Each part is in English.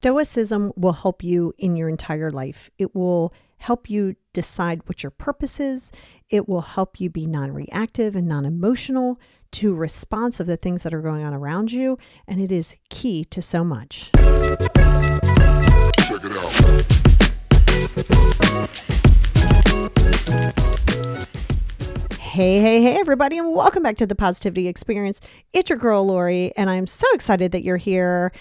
Stoicism will help you in your entire life. It will help you decide what your purpose is. It will help you be non-reactive and non-emotional to response of the things that are going on around you. And it is key to so much. Check it out. Hey, everybody, and welcome back to the Positivity Experience. It's your girl, Lori, and I'm so excited that you're here.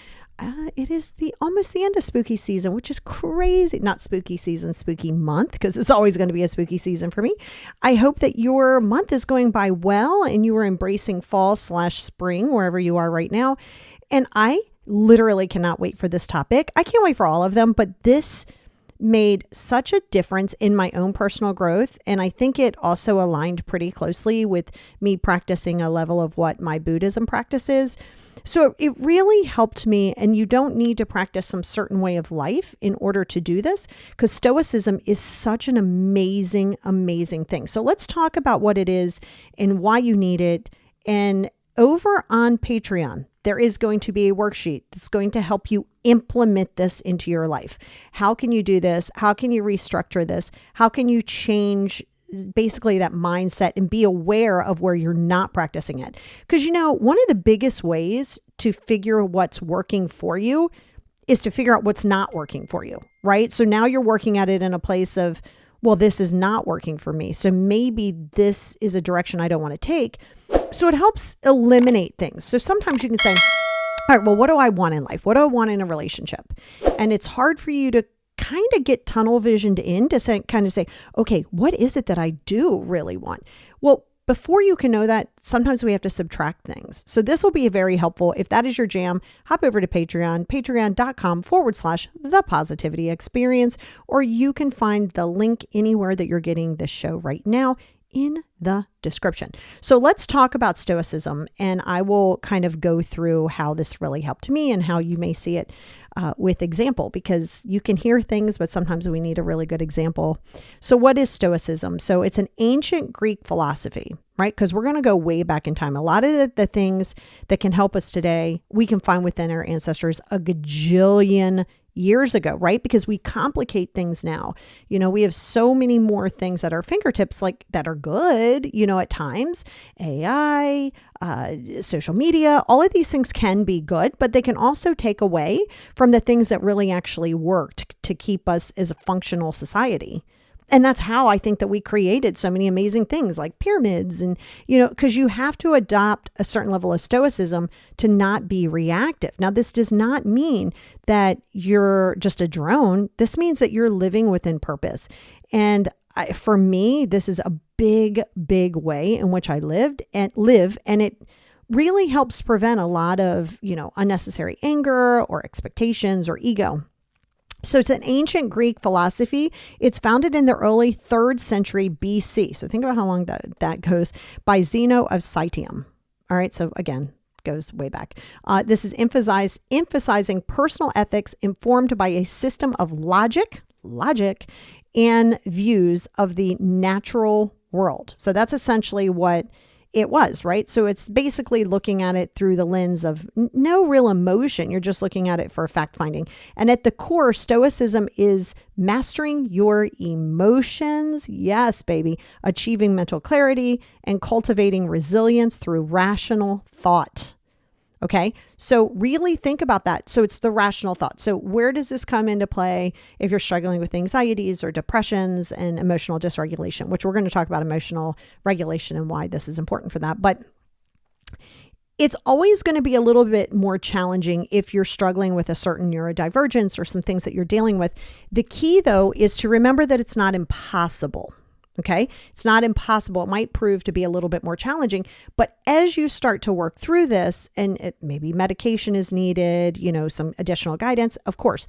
It is almost the end of spooky season, which is crazy. Not spooky season, spooky month, because it's always going to be a spooky season for me. I hope that your month is going by well and you are embracing fall/spring wherever you are right now. And I literally cannot wait for this topic. I can't wait for all of them, but this made such a difference in my own personal growth. And I think it also aligned pretty closely with me practicing a level of what my Buddhism practice is. So it really helped me, and you don't need to practice some certain way of life in order to do this, because Stoicism is such an amazing, amazing thing. So let's talk about what it is and why you need it. And over on Patreon, there is going to be a worksheet that's going to help you implement this into your life. How can you do this? How can you restructure this? How can you change basically that mindset and be aware of where you're not practicing it? Because, one of the biggest ways to figure what's working for you is to figure out what's not working for you, right? So now you're working at it in a place of, well, this is not working for me. So maybe this is a direction I don't want to take. So it helps eliminate things. So sometimes you can say, all right, well, what do I want in life? What do I want in a relationship? And it's hard for you to kind of get tunnel visioned in to say, okay, what is it that I do really want? Well, before you can know that, sometimes we have to subtract things. So this will be very helpful. If that is your jam, hop over to Patreon, patreon.com/the positivity experience, or you can find the link anywhere that you're getting this show right now in the description. So let's talk about Stoicism, and I will kind of go through how this really helped me and how you may see it with example, because you can hear things, but sometimes we need a really good example. So what is Stoicism? So it's an ancient Greek philosophy, right? Because we're going to go way back in time. A lot of the things that can help us today, we can find within our ancestors a gajillion years ago, right? Because we complicate things now. We have so many more things at our fingertips, like that are good, at times. AI, social media, all of these things can be good, but they can also take away from the things that really actually worked to keep us as a functional society. And that's how I think that we created so many amazing things like pyramids and, because you have to adopt a certain level of stoicism to not be reactive. Now, this does not mean that you're just a drone. This means that you're living within purpose. And for me, this is a big, big way in which I live, and it really helps prevent a lot of, unnecessary anger or expectations or ego. So it's an ancient Greek philosophy. It's founded in the early 3rd century BC. So think about how long that goes, by Zeno of Citium. All right. So again, goes way back. This is emphasizing personal ethics informed by a system of logic and views of the natural world. So that's essentially what it was, right? So it's basically looking at it through the lens of no real emotion. You're just looking at it for fact finding. And at the core, Stoicism is mastering your emotions. Yes, baby. Achieving mental clarity and cultivating resilience through rational thought. Okay, so really think about that. So it's the rational thought. So where does this come into play if you're struggling with anxieties or depressions and emotional dysregulation, which we're going to talk about emotional regulation and why this is important for that. But it's always going to be a little bit more challenging if you're struggling with a certain neurodivergence or some things that you're dealing with. The key, though, is to remember that it's not impossible. Okay. It's not impossible. It might prove to be a little bit more challenging, but as you start to work through this, and maybe medication is needed, some additional guidance, of course,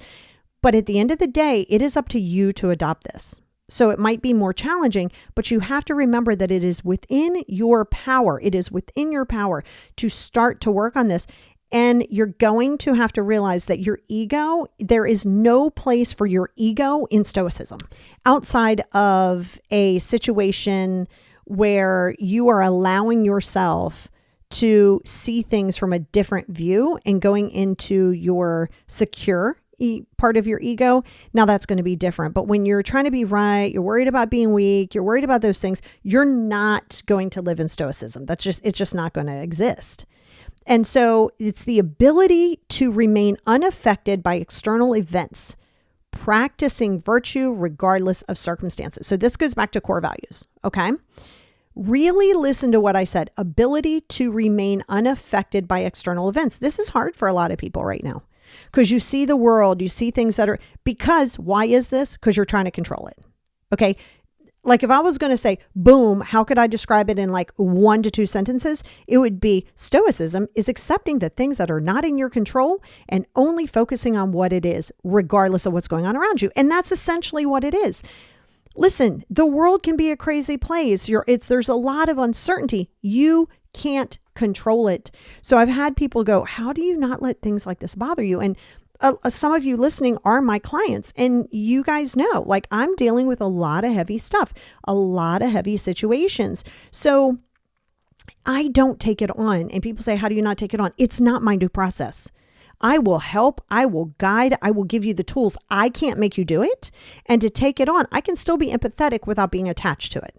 but at the end of the day, it is up to you to adopt this. So it might be more challenging, but you have to remember that it is within your power. It is within your power to start to work on this. And you're going to have to realize that your ego, there is no place for your ego in Stoicism outside of a situation where you are allowing yourself to see things from a different view and going into your secure part of your ego, now that's going to be different. But when you're trying to be right, you're worried about being weak, you're worried about those things, you're not going to live in Stoicism. It's just not going to exist. And so it's the ability to remain unaffected by external events, practicing virtue regardless of circumstances. So this goes back to core values, okay? Really listen to what I said. Ability to remain unaffected by external events. This is hard for a lot of people right now because you see the world, you see things that are, because why is this? Because you're trying to control it, okay? Like if I was going to say, boom, how could I describe it in like 1 to 2 sentences? It would be Stoicism is accepting the things that are not in your control and only focusing on what it is, regardless of what's going on around you. And that's essentially what it is. Listen, the world can be a crazy place. There's a lot of uncertainty. You can't control it. So I've had people go, how do you not let things like this bother you? And some of you listening are my clients, and you guys know, like I'm dealing with a lot of heavy stuff, a lot of heavy situations. So I don't take it on. And people say, how do you not take it on? It's not my due process. I will help. I will guide. I will give you the tools. I can't make you do it. And to take it on, I can still be empathetic without being attached to it.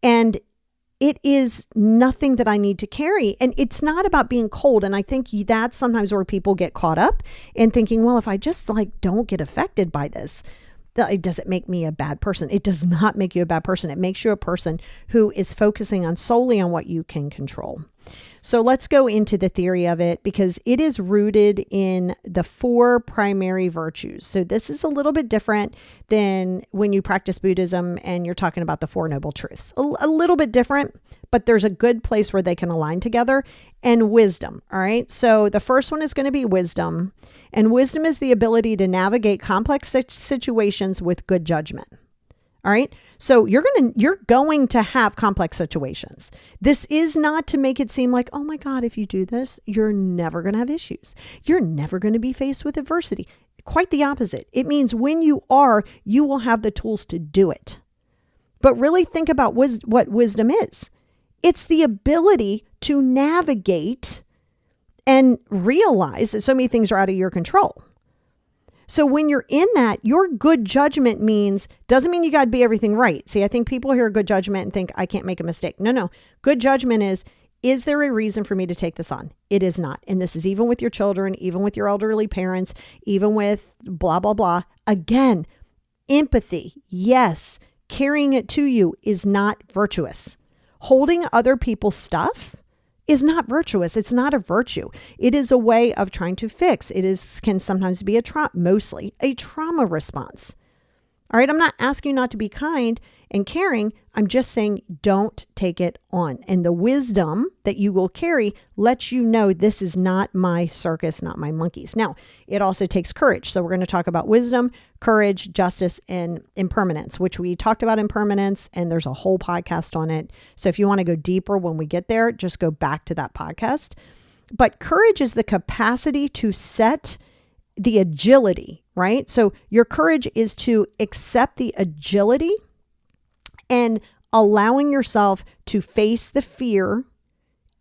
And it is nothing that I need to carry. And it's not about being cold. And I think that's sometimes where people get caught up in thinking, well, if I just like don't get affected by this, does it make me a bad person? It does not make you a bad person. It makes you a person who is focusing on solely on what you can control. So let's go into the theory of it because it is rooted in the 4 primary virtues. So this is a little bit different than when you practice Buddhism and you're talking about the 4 noble truths. A little bit different, but there's a good place where they can align together. And wisdom, all right? So the first one is going to be wisdom. And wisdom is the ability to navigate complex situations with good judgment. All right. So you're going to have complex situations. This is not to make it seem like, oh my God, if you do this, you're never going to have issues. You're never going to be faced with adversity. Quite the opposite. It means when you are, you will have the tools to do it. But really think about what wisdom is. It's the ability to navigate and realize that so many things are out of your control. So when you're in that, your good judgment doesn't mean you got to be everything right. See, I think people hear good judgment and think I can't make a mistake. No. Good judgment is there a reason for me to take this on? It is not. And this is even with your children, even with your elderly parents, even with blah, blah, blah. Again, empathy. Yes. Carrying it to you is not virtuous. Holding other people's stuff is not virtuous. It's not a virtue. It is a way of trying to fix. Can sometimes be mostly a trauma response. All right. I'm not asking you not to be kind and caring. I'm just saying don't take it on. And the wisdom that you will carry lets you know this is not my circus, not my monkeys. Now, it also takes courage. So we're going to talk about wisdom, courage, justice, and impermanence, which we talked about impermanence, and there's a whole podcast on it. So if you want to go deeper when we get there, just go back to that podcast. But courage is the capacity to set the agility, right? So your courage is to accept the agility and allowing yourself to face the fear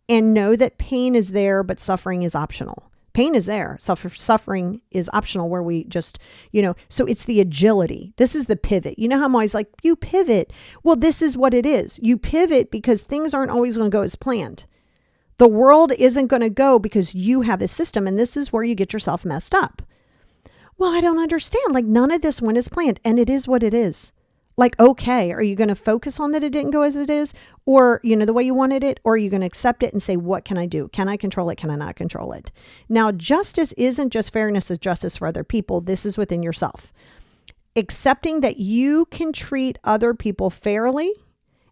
and know that pain is there, but suffering is optional. Pain is there. Suffering is optional where we just, so it's the agility. This is the pivot. You know how I'm always like, you pivot. Well, this is what it is. You pivot because things aren't always going to go as planned. The world isn't going to go because you have a system, and this is where you get yourself messed up. Well, I don't understand. Like none of this went as planned, and it is what it is. Like, okay, are you going to focus on that it didn't go as it is, or, the way you wanted it, or are you going to accept it and say, what can I do? Can I control it? Can I not control it? Now, justice isn't just fairness of justice for other people. This is within yourself. Accepting that you can treat other people fairly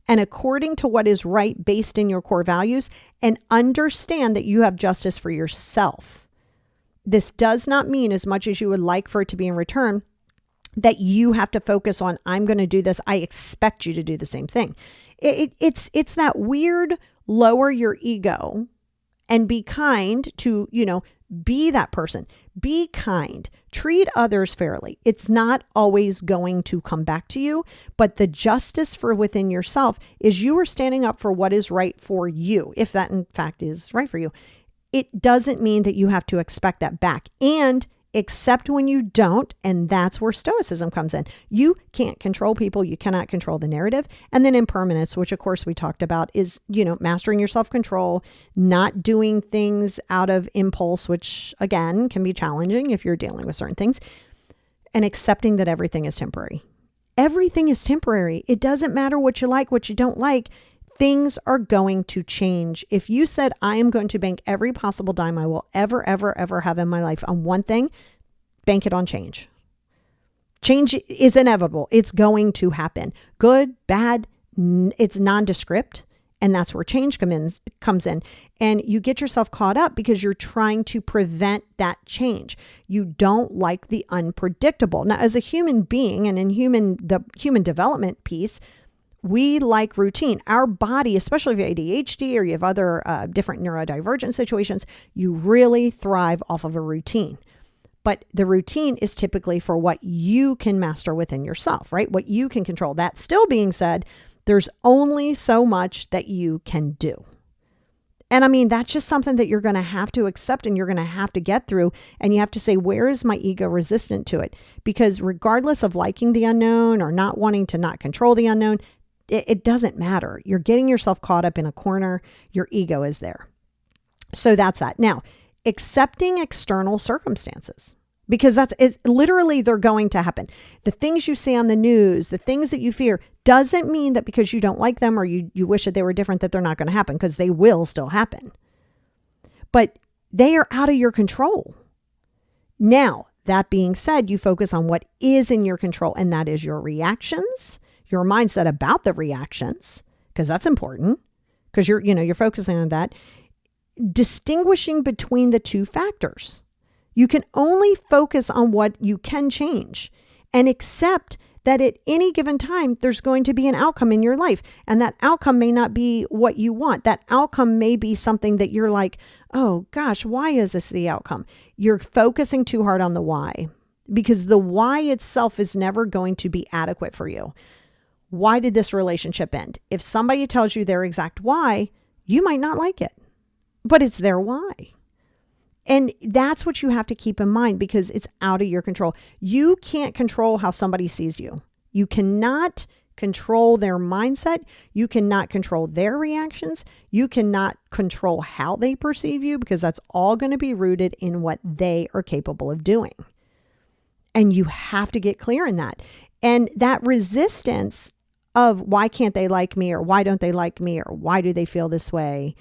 and according to what is right based in your core values, and understand that you have justice for yourself. This does not mean, as much as you would like for it to be in return, that you have to focus on, I'm going to do this. I expect you to do the same thing. It's that weird, lower your ego and be kind to, be that person. Be kind. Treat others fairly. It's not always going to come back to you, but the justice for within yourself is you are standing up for what is right for you, if that in fact is right for you. It doesn't mean that you have to expect that back. And Accept when you don't. And that's where Stoicism comes in. You can't control people. You cannot control the narrative. And then impermanence, which of course we talked about, is, mastering your self-control, not doing things out of impulse, which again can be challenging if you're dealing with certain things, and accepting that everything is temporary. Everything is temporary. It doesn't matter what you like, what you don't like. Things are going to change. If you said, I am going to bank every possible dime I will ever, ever, ever have in my life on one thing, bank it on change. Change is inevitable. It's going to happen. Good, bad, it's nondescript. And that's where change comes in. And you get yourself caught up because you're trying to prevent that change. You don't like the unpredictable. Now, as a human being and in the human development piece, we like routine. Our body, especially if you have ADHD or you have other different neurodivergent situations, you really thrive off of a routine. But the routine is typically for what you can master within yourself, right? What you can control. That still being said, there's only so much that you can do. And I mean, that's just something that you're going to have to accept and you're going to have to get through. And you have to say, where is my ego resistant to it? Because regardless of liking the unknown or not wanting to not control the unknown, it doesn't matter. You're getting yourself caught up in a corner. Your ego is there. So that's that. Now, accepting external circumstances, because it's literally, they're going to happen. The things you see on the news, the things that you fear, doesn't mean that because you don't like them or you wish that they were different, that they're not going to happen, because they will still happen. But they are out of your control. Now, that being said, you focus on what is in your control, and that is your reactions, your mindset about the reactions, because that's important, because you're focusing on that. Distinguishing between the two factors. You can only focus on what you can change and accept that at any given time, there's going to be an outcome in your life. And that outcome may not be what you want. That outcome may be something that you're like, oh gosh, why is this the outcome? You're focusing too hard on the why, because the why itself is never going to be adequate for you. Why did this relationship end? If somebody tells you their exact why, you might not like it, but it's their why. And that's what you have to keep in mind, because it's out of your control. You can't control how somebody sees you. You cannot control their mindset. You cannot control their reactions. You cannot control how they perceive you, because that's all going to be rooted in what they are capable of doing. And you have to get clear in that. And that resistance of why can't they like me, or why don't they like me, or why do they feel this way,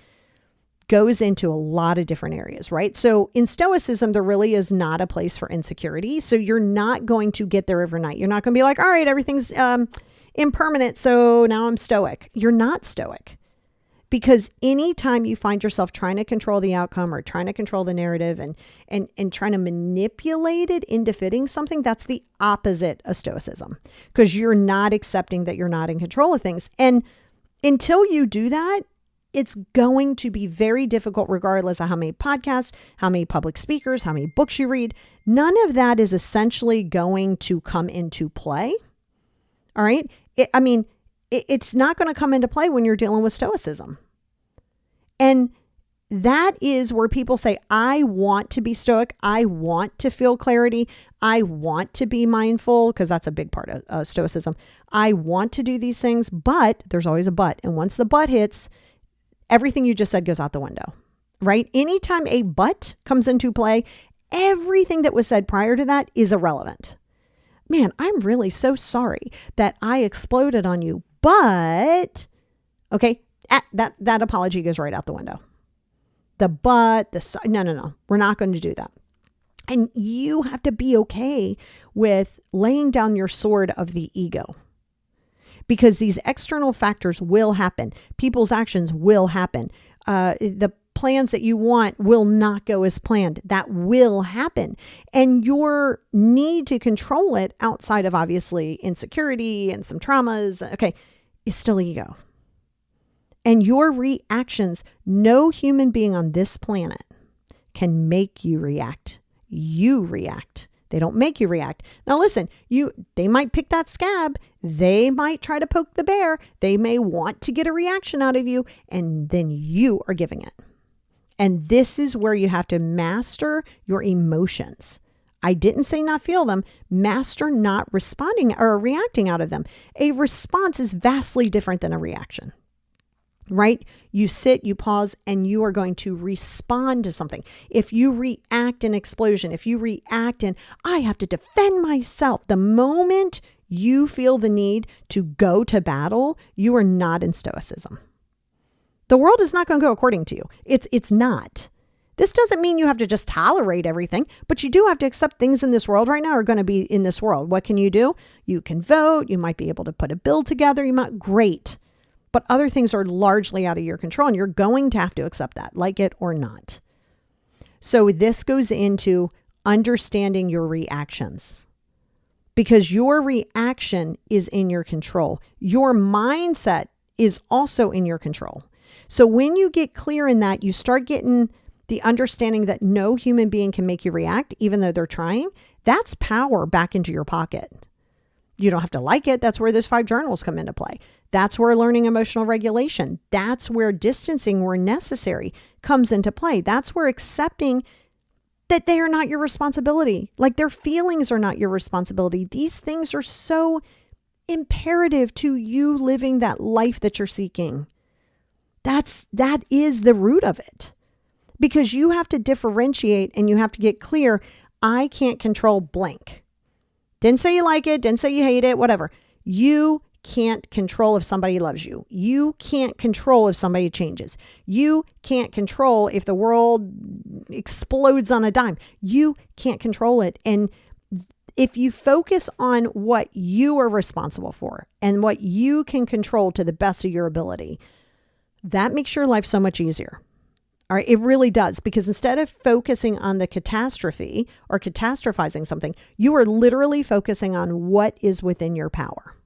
goes into a lot of different areas, right? So in Stoicism, there really is not a place for insecurity. So you're not going to get there overnight. You're not going to be like, all right, everything's impermanent, so now I'm stoic. You're not stoic. Because anytime you find yourself trying to control the outcome or trying to control the narrative and trying to manipulate it into fitting something, that's the opposite of Stoicism. Because you're not accepting that you're not in control of things. And until you do that, it's going to be very difficult, regardless of how many podcasts, how many public speakers, how many books you read. None of that is essentially going to come into play. All right. It's not going to come into play when you're dealing with Stoicism. And that is where people say, I want to be stoic. I want to feel clarity. I want to be mindful, because that's a big part of Stoicism. I want to do these things, but there's always a but. And once the but hits, everything you just said goes out the window, right? Anytime a but comes into play, everything that was said prior to that is irrelevant. Man, I'm really so sorry that I exploded on you, but, okay, that apology goes right out the window. The but, no, we're not going to do that. And you have to be okay with laying down your sword of the ego. Because these external factors will happen. People's actions will happen. The plans that you want will not go as planned. That will happen. And your need to control it, outside of obviously insecurity and some traumas, okay, is still ego. And your reactions, no human being on this planet can make you react. You react. They don't make you react. Now listen, they might pick that scab. They might try to poke the bear. They may want to get a reaction out of you, and then you are giving it. And this is where you have to master your emotions. I didn't say not feel them. Master not responding or reacting out of them. A response is vastly different than a reaction, right? You sit, you pause, and you are going to respond to something. If you react in explosion, if you react in, I have to defend myself, the moment you feel the need to go to battle, you are not in Stoicism. The world is not going to go according to you. It's not. This doesn't mean you have to just tolerate everything, but you do have to accept things in this world right now are going to be in this world. What can you do? You can vote. You might be able to put a bill together. Great. But other things are largely out of your control, and you're going to have to accept that, like it or not. So this goes into understanding your reactions, because your reaction is in your control. Your mindset is also in your control. So when you get clear in that, you start getting the understanding that no human being can make you react, even though they're trying. That's power back into your pocket. You don't have to like it. That's where those 5 journals come into play. That's where learning emotional regulation. That's where distancing where necessary comes into play. That's where accepting that they are not your responsibility. Like their feelings are not your responsibility. These things are so imperative to you living that life that you're seeking. That is the root of it. Because you have to differentiate and you have to get clear. I can't control blank. Didn't say you like it, didn't say you hate it, whatever. You can't control if somebody loves you. You can't control if somebody changes. You can't control if the world explodes on a dime. You can't control it. And if you focus on what you are responsible for and what you can control to the best of your ability, that makes your life so much easier. All right, it really does, because instead of focusing on the catastrophe or catastrophizing something, you are literally focusing on what is within your power.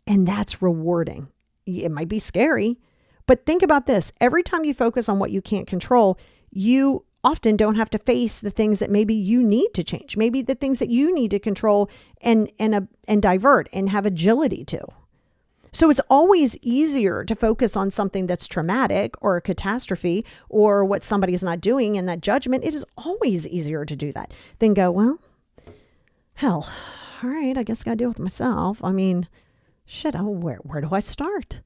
And that's rewarding. It might be scary, but think about this. Every time you focus on what you can't control, you often don't have to face the things that maybe you need to change, maybe the things that you need to control and divert and have agility to. So it's always easier to focus on something that's traumatic or a catastrophe or what somebody's not doing in that judgment. It is always easier to do that than go, well, hell, all right, I guess I got to deal with myself. I mean, shit, where do I start?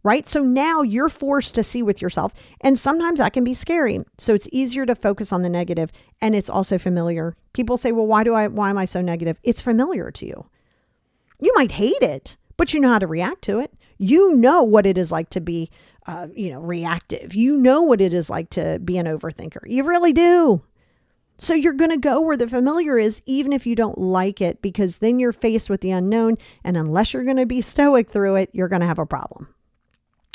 Right? So now you're forced to see with yourself, and sometimes that can be scary. So it's easier to focus on the negative, and it's also familiar. People say, well, why am I so negative? It's familiar to you. You might hate it, but you know how to react to it. You know what it is like to be, reactive. You know what it is like to be an overthinker. You really do. So you're going to go where the familiar is, even if you don't like it, because then you're faced with the unknown. And unless you're going to be stoic through it, you're going to have a problem.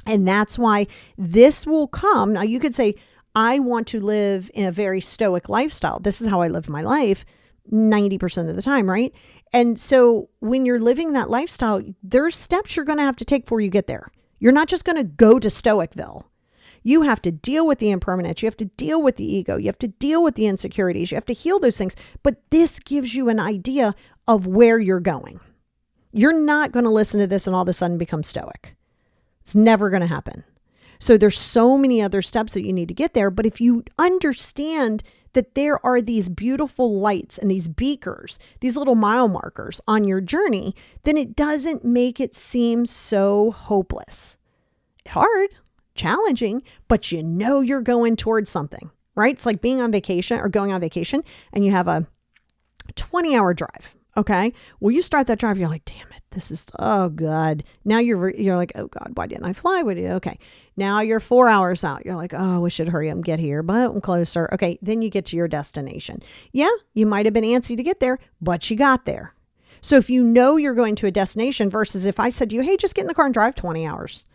And that's why this will come. Now you could say, I want to live in a very stoic lifestyle. This is how I live my life 90% of the time, right? And so when you're living that lifestyle, there's steps you're going to have to take before you get there. You're not just going to go to Stoicville. You have to deal with the impermanence. You have to deal with the ego. You have to deal with the insecurities. You have to heal those things. But this gives you an idea of where you're going. You're not going to listen to this and all of a sudden become stoic. It's never going to happen. So there's so many other steps that you need to get there. But if you understand that there are these beautiful lights and these beakers, these little mile markers on your journey, then it doesn't make it seem so hopeless. Hard, challenging, but you know you're going towards something, right? It's like being on vacation or going on vacation and you have a 20-hour drive. Okay. Well, you start that drive, you're like, damn it, this is, oh God. Now you're like, oh God, why didn't I fly with you? Okay. Now you're 4 hours out. You're like, oh, we should hurry up and get here, but I'm closer. Okay. Then you get to your destination. Yeah. You might've been antsy to get there, but you got there. So if you know you're going to a destination versus if I said to you, hey, just get in the car and drive 20 hours.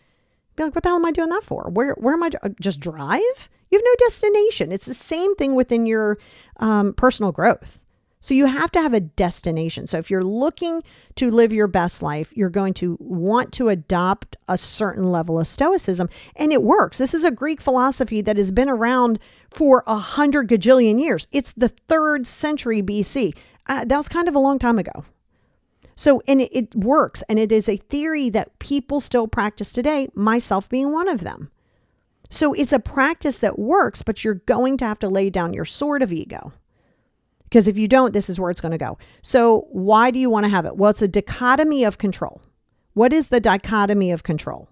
Be like, what the hell am I doing that for? Where am I? Just drive? You have no destination. It's the same thing within your personal growth. So you have to have a destination. So if you're looking to live your best life, you're going to want to adopt a certain level of stoicism. And it works. This is a Greek philosophy that has been around for 100 gajillion years. It's the 3rd century BC. That was kind of a long time ago. So, and it works. And it is a theory that people still practice today, myself being one of them. So it's a practice that works, but you're going to have to lay down your sword of ego. Because if you don't, this is where it's going to go. So why do you want to have it? Well, it's a dichotomy of control. What is the dichotomy of control?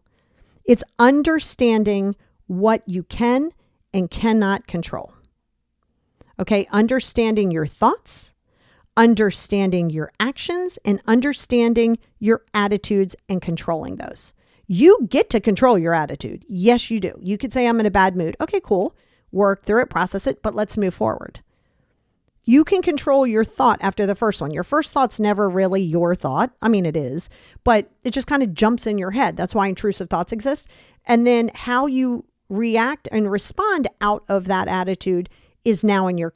It's understanding what you can and cannot control. Okay, understanding your thoughts, understanding your actions, and understanding your attitudes and controlling those. You get to control your attitude. Yes, you do. You could say, I'm in a bad mood. Okay, cool. Work through it, process it, but let's move forward. You can control your thought after the first one. Your first thought's never really your thought. I mean, it is, but it just kind of jumps in your head. That's why intrusive thoughts exist. And then how you react and respond out of that attitude is now in your,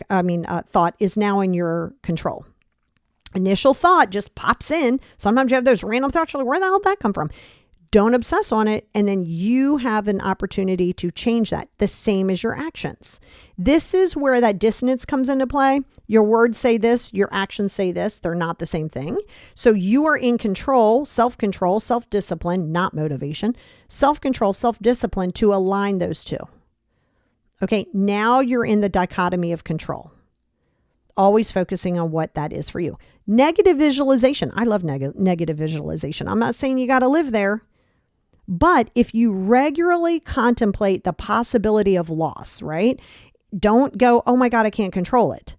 thought is now in your control. Initial thought just pops in. Sometimes you have those random thoughts. You're like, where the hell did that come from? Don't obsess on it. And then you have an opportunity to change that, the same as your actions. This is where that dissonance comes into play. Your words say this, your actions say this. They're not the same thing. So you are in control, self-discipline, not motivation, self-control, self-discipline to align those two. Okay, now you're in the dichotomy of control. Always focusing on what that is for you. Negative visualization. I love negative visualization. I'm not saying you got to live there. But if you regularly contemplate the possibility of loss, right? Don't go, oh my God, I can't control it.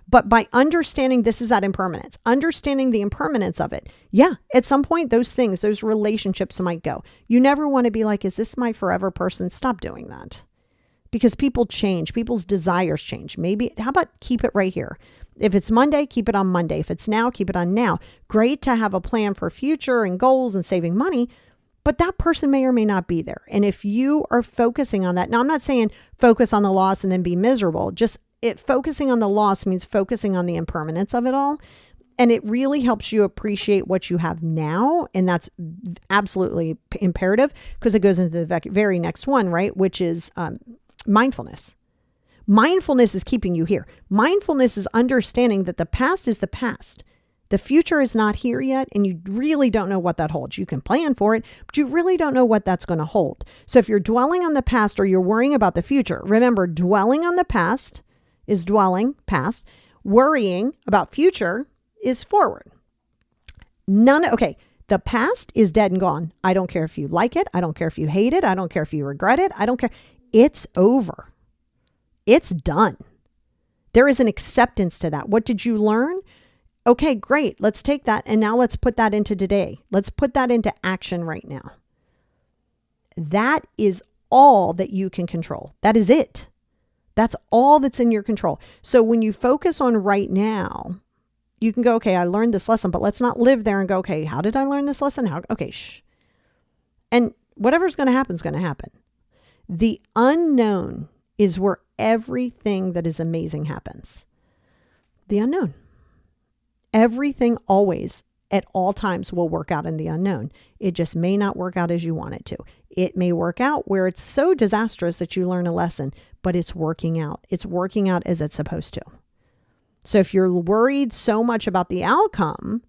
But by understanding this is that impermanence, understanding the impermanence of it. Yeah, at some point, those things, those relationships might go. You never want to be like, is this my forever person? Stop doing that. Because people change, people's desires change. Maybe, how about keep it right here? If it's Monday, keep it on Monday. If it's now, keep it on now. Great to have a plan for future and goals and saving money, but that person may or may not be there. And if you are focusing on that, now I'm not saying focus on the loss and then be miserable. Focusing on the loss means focusing on the impermanence of it all. And it really helps you appreciate what you have now. And that's absolutely imperative because it goes into the very next one, right? Which is mindfulness. Mindfulness is keeping you here. Mindfulness is understanding that the past is the past. The future is not here yet, and you really don't know what that holds. You can plan for it, but you really don't know what that's going to hold. So if you're dwelling on the past or you're worrying about the future, remember, dwelling on the past is dwelling, past. Worrying about future is forward. The past is dead and gone. I don't care if you like it. I don't care if you hate it. I don't care if you regret it. I don't care. It's over. It's done. There is an acceptance to that. What did you learn? Okay, great. Let's take that and now let's put that into today. Let's put that into action right now. That is all that you can control. That is it. That's all that's in your control. So when you focus on right now, you can go, okay, I learned this lesson, but let's not live there and go, okay, how did I learn this lesson? And whatever's going to happen is going to happen. The unknown is where everything that is amazing happens. The unknown. Everything always, at all times, will work out in the unknown. It just may not work out as you want it to. It may work out where it's so disastrous that you learn a lesson, but it's working out. It's working out as it's supposed to. So if you're worried so much about the outcome,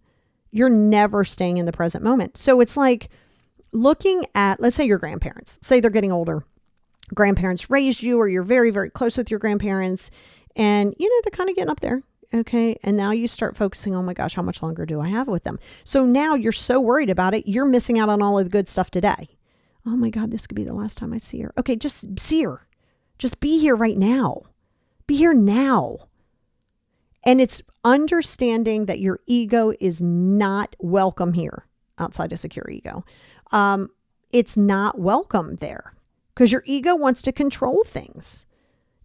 you're never staying in the present moment. So it's like looking at, let's say your grandparents, say they're getting older. Grandparents raised you, or you're very, very close with your grandparents, and they're kind of getting up there. Okay. And now you start focusing, oh my gosh, how much longer do I have with them? So now you're so worried about it. You're missing out on all of the good stuff today. Oh my God, this could be the last time I see her. Okay. Just see her. Just be here right now. Be here now. And it's understanding that your ego is not welcome here outside a secure ego. It's not welcome there because your ego wants to control things.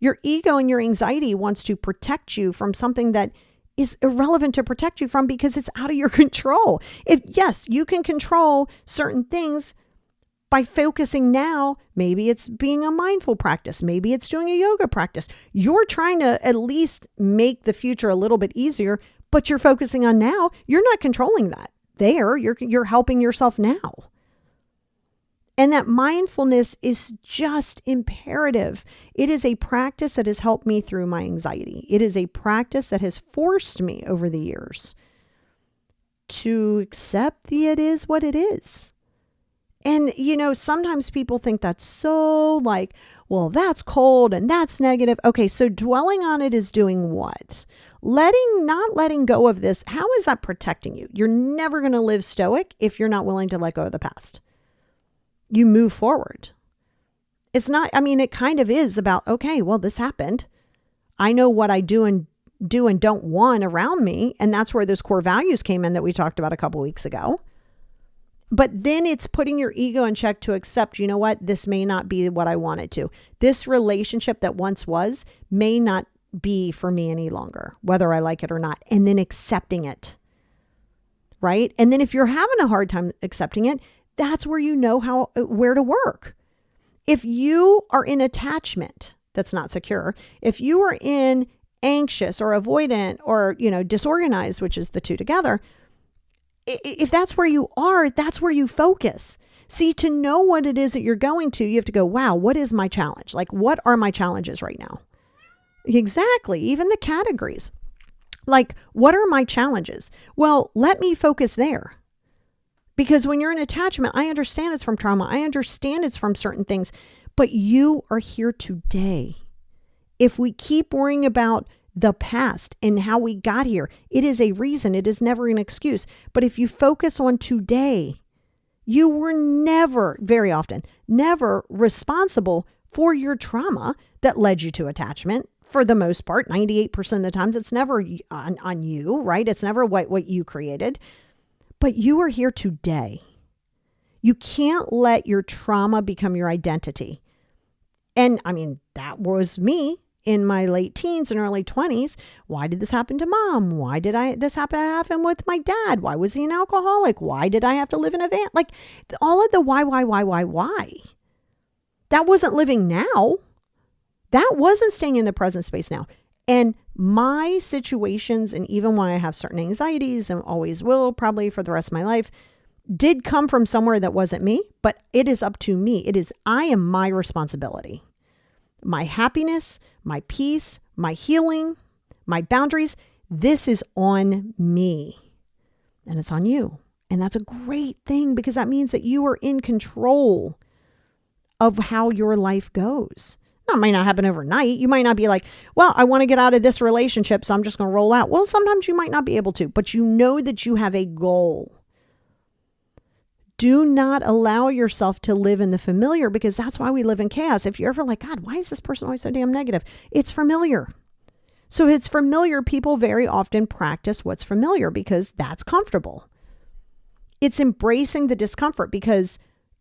Your ego and your anxiety wants to protect you from something that is irrelevant to protect you from because it's out of your control. Yes, you can control certain things by focusing now. Maybe it's being a mindful practice. Maybe it's doing a yoga practice. You're trying to at least make the future a little bit easier, but you're focusing on now. You're not controlling that. You're helping yourself now. And that mindfulness is just imperative. It is a practice that has helped me through my anxiety. It is a practice that has forced me over the years to accept it is what it is. And, sometimes people think that's so well, that's cold and that's negative. Okay, so dwelling on it is doing what? Not letting go of this, how is that protecting you? You're never going to live stoic if you're not willing to let go of the past. You move forward. It's not, it kind of is about, okay, well, this happened. I know what I do and don't want around me. And that's where those core values came in that we talked about a couple weeks ago. But then it's putting your ego in check to accept, you know what, this may not be what I wanted to. This relationship that once was may not be for me any longer, whether I like it or not. And then accepting it, right? And then if you're having a hard time accepting it, that's where you know where to work. If you are in attachment that's not secure, if you are in anxious or avoidant or, disorganized, which is the two together, if that's where you are, that's where you focus. See, to know what it is that you're going to, you have to go, wow, what is my challenge? Like, what are my challenges right now? Exactly. Even the categories. Like, what are my challenges? Well, let me focus there. Because when you're in attachment, I understand it's from trauma. I understand it's from certain things, but you are here today. If we keep worrying about the past and how we got here, it is a reason. It is never an excuse. But if you focus on today, you were very often, never responsible for your trauma that led you to attachment. For the most part, 98% of the times, it's never on you, right? It's never what you created. But you are here today. You can't let your trauma become your identity. And that was me in my late teens and early 20s. Why did this happen to mom? Why did this happen with my dad? Why was he an alcoholic? Why did I have to live in a van? Like all of the why? That wasn't living now. That wasn't staying in the present space now. And my situations, and even when I have certain anxieties and always will probably for the rest of my life, did come from somewhere that wasn't me, but it is up to me. I am my responsibility. My happiness, my peace, my healing, my boundaries, this is on me and it's on you. And that's a great thing because that means that you are in control of how your life goes. Now, it might not happen overnight. You might not be like, well, I want to get out of this relationship, so I'm just going to roll out. Well, sometimes you might not be able to, but you know that you have a goal. Do not allow yourself to live in the familiar because that's why we live in chaos. If you're ever like, God, why is this person always so damn negative? It's familiar. So it's familiar. People very often practice what's familiar because that's comfortable. It's embracing the discomfort because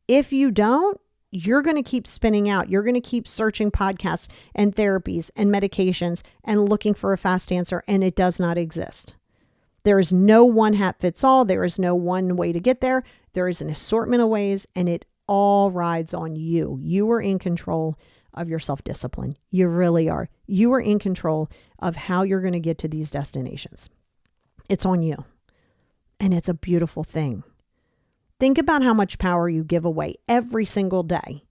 if you don't, you're going to keep spinning out. You're going to keep searching podcasts and therapies and medications and looking for a fast answer, and it does not exist. There is no one hat fits all. There is no one way to get there. There is an assortment of ways, and it all rides on you. You are in control of your self-discipline. You really are. You are in control of how you're going to get to these destinations. It's on you, and it's a beautiful thing. Think about how much power you give away every single day.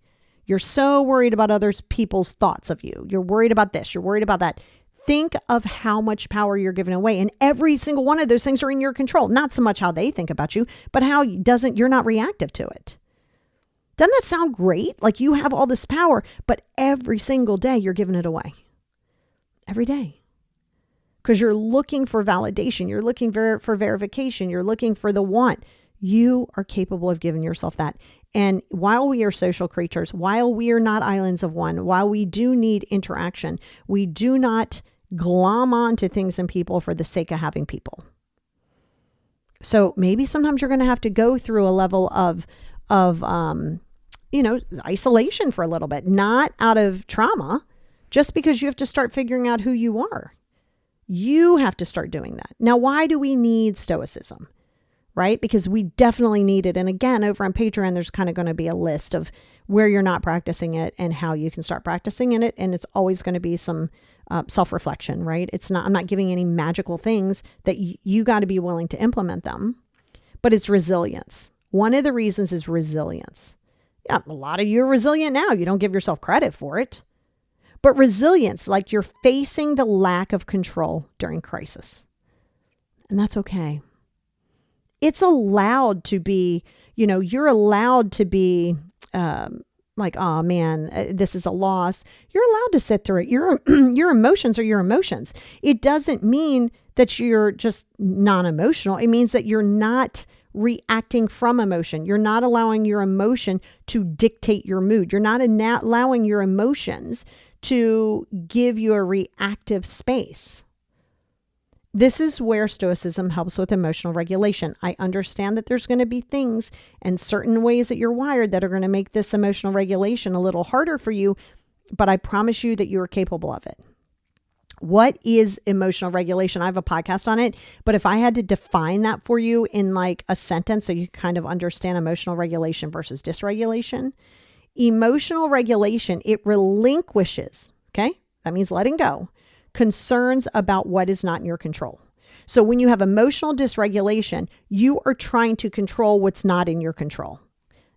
You're so worried about other people's thoughts of you. You're worried about this. You're worried about that. Think of how much power you're giving away. And every single one of those things are in your control. Not so much how they think about you, but how you're not reactive to it. Doesn't that sound great? Like you have all this power, but every single day you're giving it away. Every day. Because you're looking for validation. You're looking for verification. You're looking for the want. You are capable of giving yourself that. And while we are social creatures, while we are not islands of one, while we do need interaction, we do not glom onto things and people for the sake of having people. So maybe sometimes you're going to have to go through a level of isolation for a little bit, not out of trauma, just because you have to start figuring out who you are. You have to start doing that. Now, why do we need Stoicism? Right? Because we definitely need it. And again, over on Patreon, there's kind of going to be a list of where you're not practicing it and how you can start practicing in it. And it's always going to be some self-reflection, right? I'm not giving any magical things that you got to be willing to implement them, but it's resilience. One of the reasons is resilience. Yeah, a lot of you are resilient now. You don't give yourself credit for it. But resilience, like you're facing the lack of control during crisis. And that's okay. It's allowed to be, you're allowed to be like, oh man, this is a loss, you're allowed to sit through it. Your emotions are your emotions. It doesn't mean that you're just non-emotional. It means that you're not reacting from emotion. You're not allowing your emotion to dictate your mood. You're not allowing your emotions to give you a reactive space. This is where Stoicism helps with emotional regulation. I understand that there's going to be things and certain ways that you're wired that are going to make this emotional regulation a little harder for you, but I promise you that you are capable of it. What is emotional regulation? I have a podcast on it, but if I had to define that for you in like a sentence so you kind of understand emotional regulation versus dysregulation, emotional regulation, it relinquishes, okay? That means letting go, concerns about what is not in your control. So when you have emotional dysregulation, you are trying to control what's not in your control.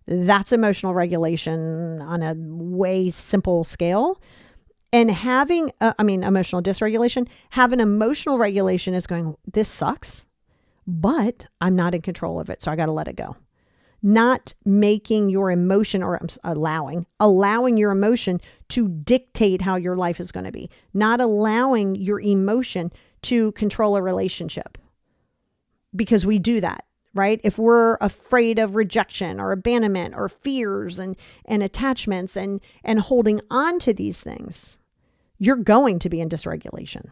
That's emotional regulation on a way simple scale. And having, emotional dysregulation, having emotional regulation is going, this sucks, but I'm not in control of it. So I got to let it go. Not making your emotion or allowing your emotion to dictate how your life is going to be. Not allowing your emotion to control a relationship, because we do that, right? If we're afraid of rejection or abandonment or fears and attachments and holding on to these things, you're going to be in dysregulation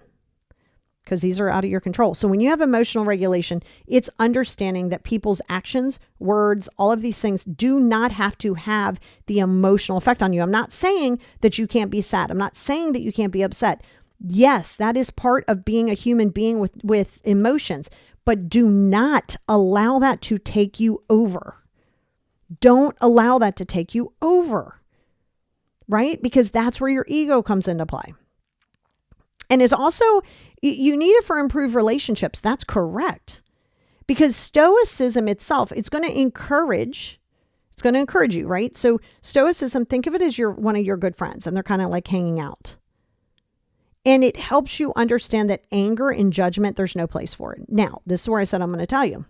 because these are out of your control. So when you have emotional regulation, it's understanding that people's actions, words, all of these things do not have to have the emotional effect on you. I'm not saying that you can't be sad. I'm not saying that you can't be upset. Yes, that is part of being a human being with emotions, but do not allow that to take you over. Don't allow that to take you over. Right? Because that's where your ego comes into play. And it's also, you need it for improved relationships. That's correct. Because Stoicism itself, it's going to encourage you, right? So Stoicism, think of it as one of your good friends, and they're kind of like hanging out. And it helps you understand that anger and judgment, there's no place for it. Now, this is where I said I'm going to tell you.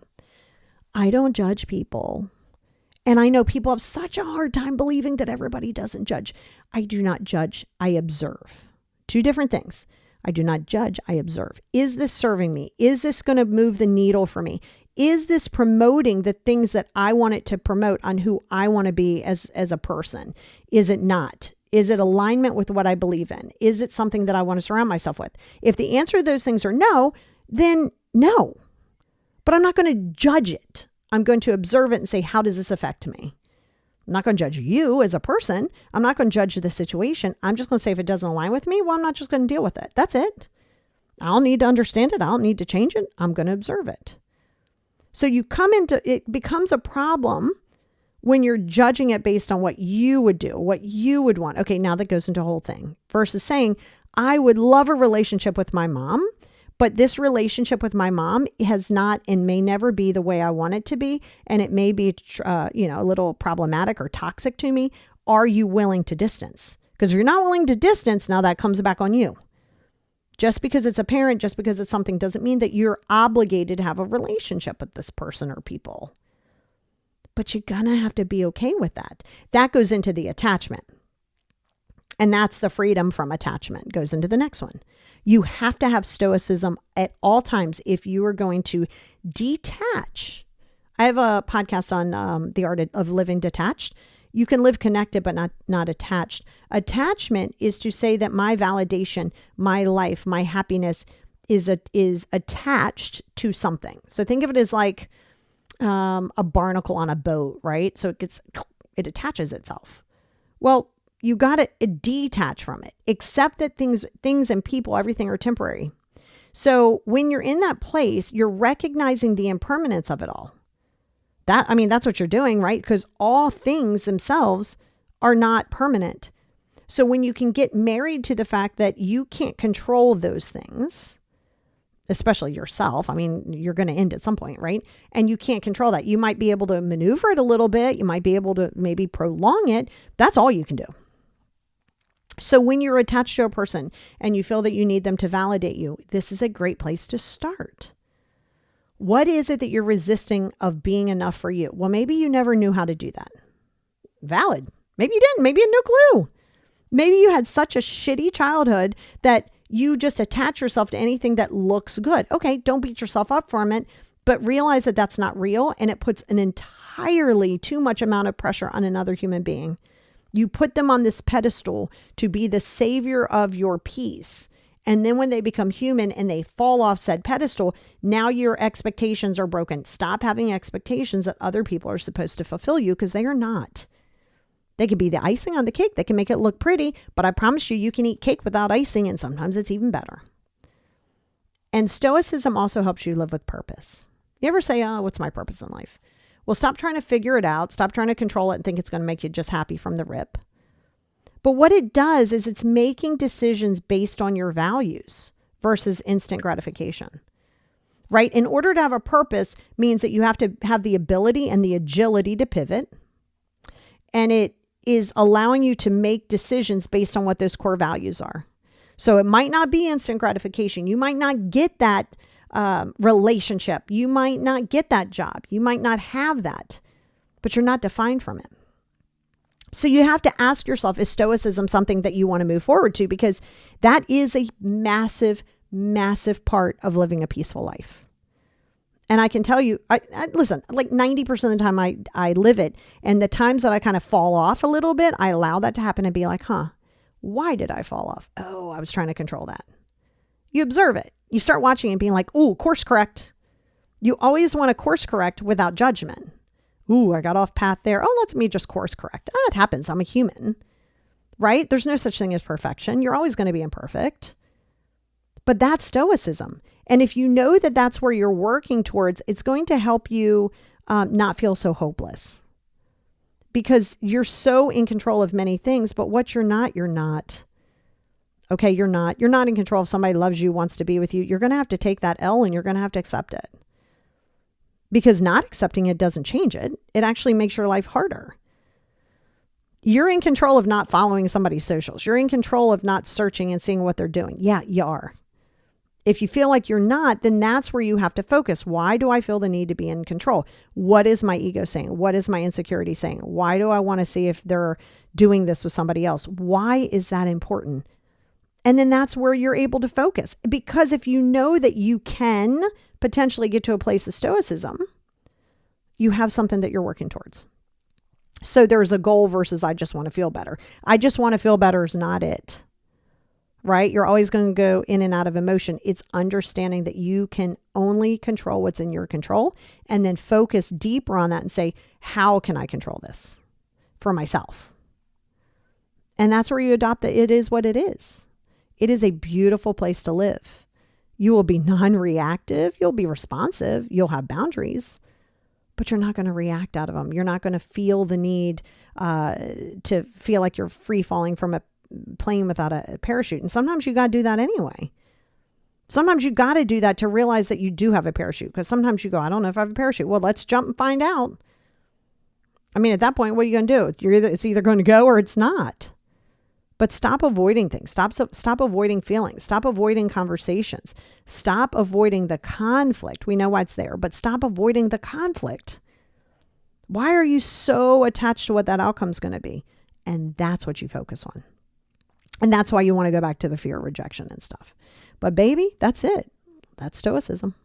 I don't judge people. And I know people have such a hard time believing that everybody doesn't judge. I do not judge. I observe. Two different things. I do not judge. I observe. Is this serving me? Is this going to move the needle for me? Is this promoting the things that I want it to promote on who I want to be as a person? Is it not? Is it alignment with what I believe in? Is it something that I want to surround myself with? If the answer to those things are no, then no. But I'm not going to judge it. I'm going to observe it and say, how does this affect me? I'm not going to judge you as a person. I'm not going to judge the situation. I'm just going to say, if it doesn't align with me, well, I'm not just going to deal with it. That's it. I don't need to understand it. I don't need to change it. I'm going to observe it. So it becomes a problem when you're judging it based on what you would do, what you would want. Okay, now that goes into a whole thing versus saying, I would love a relationship with my mom, but this relationship with my mom has not and may never be the way I want it to be. And it may be, a little problematic or toxic to me. Are you willing to distance? Because if you're not willing to distance, now that comes back on you. Just because it's a parent, just because it's something doesn't mean that you're obligated to have a relationship with this person or people. But you're going to have to be okay with that. That goes into the attachment. And that's the freedom from attachment. Goes into the next one. You have to have stoicism at all times if you are going to detach. I have a podcast on the art of living detached. You can live connected, but not attached. Attachment is to say that my validation, my life, my happiness is attached to something. So think of it as like a barnacle on a boat, right? So it attaches itself. Well, you got to detach from it. Accept that things and people, everything are temporary. So when you're in that place, you're recognizing the impermanence of it all. That's what you're doing, right? Because all things themselves are not permanent. So when you can get married to the fact that you can't control those things, especially yourself, you're going to end at some point, right? And you can't control that. You might be able to maneuver it a little bit. You might be able to maybe prolong it. That's all you can do. So when you're attached to a person and you feel that you need them to validate you, this is a great place to start. What is it that you're resisting of being enough for you? Well, maybe you never knew how to do that. Valid. Maybe you didn't. Maybe you had no clue. Maybe you had such a shitty childhood that you just attach yourself to anything that looks good. Okay, don't beat yourself up for it, but realize that that's not real, and it puts an entirely too much amount of pressure on another human being. You put them on this pedestal to be the savior of your peace. And then when they become human and they fall off said pedestal, now your expectations are broken. Stop having expectations that other people are supposed to fulfill you, because they are not. They could be the icing on the cake. They can make it look pretty, but I promise you, you can eat cake without icing, and sometimes it's even better. And Stoicism also helps you live with purpose. You ever say, oh, what's my purpose in life? Well, stop trying to figure it out. Stop trying to control it and think it's going to make you just happy from the rip. But what it does is it's making decisions based on your values versus instant gratification, right? In order to have a purpose means that you have to have the ability and the agility to pivot. And it is allowing you to make decisions based on what those core values are. So it might not be instant gratification. You might not get that relationship. You might not get that job. You might not have that, but you're not defined from it. So you have to ask yourself, is Stoicism something that you want to move forward to? Because that is a massive, massive part of living a peaceful life. And I can tell you, listen, like 90% of the time I live it. And the times that I kind of fall off a little bit, I allow that to happen and be like, why did I fall off? Oh, I was trying to control that. You observe it. You start watching and being like, ooh, course correct. You always want to course correct without judgment. Ooh, I got off path there. Oh, let me just course correct. It happens. I'm a human, right? There's no such thing as perfection. You're always going to be imperfect. But that's Stoicism. And if you know that that's where you're working towards, it's going to help you not feel so hopeless. Because you're so in control of many things, but what you're not, you're not. Okay, you're not. You're not in control if somebody loves you, wants to be with you. You're going to have to take that L and you're going to have to accept it. Because not accepting it doesn't change it. It actually makes your life harder. You're in control of not following somebody's socials. You're in control of not searching and seeing what they're doing. Yeah, you are. If you feel like you're not, then that's where you have to focus. Why do I feel the need to be in control? What is my ego saying? What is my insecurity saying? Why do I want to see if they're doing this with somebody else? Why is that important? And then that's where you're able to focus. Because if you know that you can potentially get to a place of stoicism, you have something that you're working towards. So there's a goal versus I just want to feel better. I just want to feel better is not it, right? You're always going to go in and out of emotion. It's understanding that you can only control what's in your control and then focus deeper on that and say, how can I control this for myself? And that's where you adopt that it is what it is. It is a beautiful place to live. You will be non-reactive. You'll be responsive. You'll have boundaries, but you're not going to react out of them. You're not going to feel the need to feel like you're free falling from a plane without a parachute. And sometimes you got to do that anyway. Sometimes you got to do that to realize that you do have a parachute. Because sometimes you go, I don't know if I have a parachute. Well, let's jump and find out. I mean, at that point, what are you going to do? It's either going to go or it's not. But stop avoiding things. Stop avoiding feelings. Stop avoiding conversations. Stop avoiding the conflict. We know why it's there, but stop avoiding the conflict. Why are you so attached to what that outcome is going to be? And that's what you focus on. And that's why you want to go back to the fear of rejection and stuff. But baby, that's it. That's stoicism.